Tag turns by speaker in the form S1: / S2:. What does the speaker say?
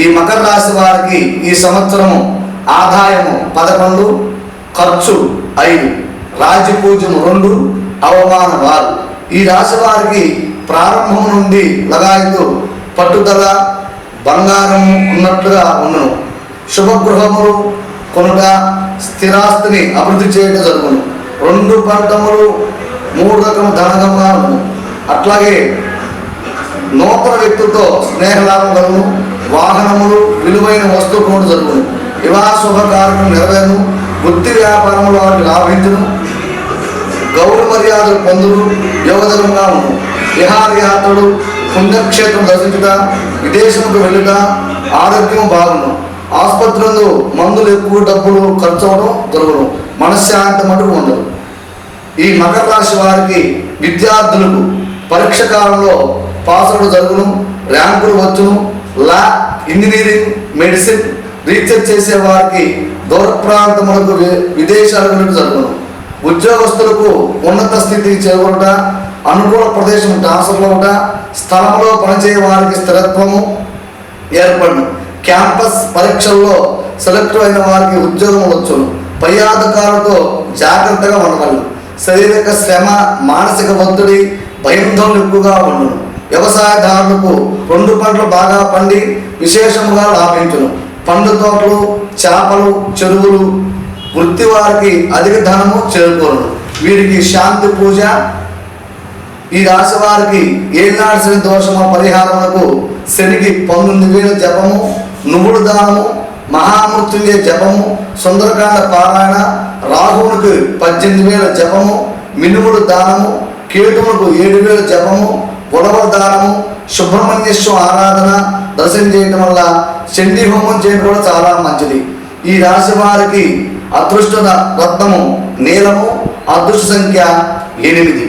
S1: ఈ మకర రాశి వారికి ఈ సంవత్సరము ఆదాయము 11, ఖర్చు 5, రాజ్యపూజ్యము 2, అవమానం 6. ఈ రాశి వారికి ప్రారంభం నుండి లగాయతు పట్టుదల బంగారం ఉన్నట్లుగా ఉన్నను. శుభగృహములు కొనుట, స్థిరాస్తిని అభివృద్ధి చేయడం జరుగును. 2 పంటములు 3 రకం ధనగముగా ఉన్ను. అట్లాగే నూతన వ్యక్తులతో స్నేహలాభం కలుగును. వాహనములు విలువైన వస్తువు కొనుట జరుగును. వివాహ శుభకార్యం నెరవేరును. వృత్తి వ్యాపారములు వారికి లాభించును. గౌరవ మర్యాదలు పొందులు యోగదరంగా ఉన్ను. విహారయాత్రలు, పుణ్యక్షేత్రం దర్శించుట, విదేశముకు వెళ్ళుట, ఆరోగ్యం బాగును. ఆసుపత్రులందు మందులు ఎక్కువ డబ్బులు ఖర్చు అవడం జరుగును. మనశ్శాంతి మటుకు ఉండదు. ఈ మకర రాశి వారికి విద్యార్థులకు పరీక్ష కాలంలో పాస్ అవడం జరుగును. ర్యాంకులు వచ్చును. లా, ఇంజనీరింగ్, మెడిసిన్ రీసెర్చ్ చేసే వారికి దూర ప్రాంతములకు విదేశాలకు జరుగును. ఉద్యోగస్తులకు ఉన్నత స్థితికి చేరుట, అనుకూల ప్రదేశం ట్రాన్స్ఫర్ అవుట, స్థలంలో పనిచేయ వారికి స్థిరత్వము ఏర్పడును. క్యాంపస్ పరీక్షల్లో సెలెక్ట్ అయిన వారికి ఉద్యోగం వచ్చును. పై అధికారులతో జాగ్రత్తగా ఉండగలరు. శారీరక శ్రమ, మానసిక ఒత్తిడి, భయంధనలు ఎక్కువగా ఉండును. వ్యవసాయదారులకు 2 పంటలు బాగా పండి విశేషముగా లాభించును. పండ్ల తోటలు, చేపలు, చెరువులు వృత్తి వారికి అధిక ధనము చేరుకోను. వీరికి శాంతి పూజ. ఈ రాశి వారికి ఏనాడు శని దోషము పరిహారములకు శనికి 19,000 జపము, నువ్వుల దానము, మహామృత్యుంజయ జపము, సుందరకాండ పారాయణ, రాహువునికి 18,000 జపము, మినుముడు దానము, కేతువులకు 7,000 జపము, ఉడవ దానము, సుబ్రహ్మణ్యేశ్వర ఆరాధన దర్శనం చేయడం వల్ల చండీ హోమం చేయడం కూడా చాలా మంచిది. ఈ రాశి వారికి అదృష్ట రత్నము నీలము, అదృష్ట సంఖ్య 8.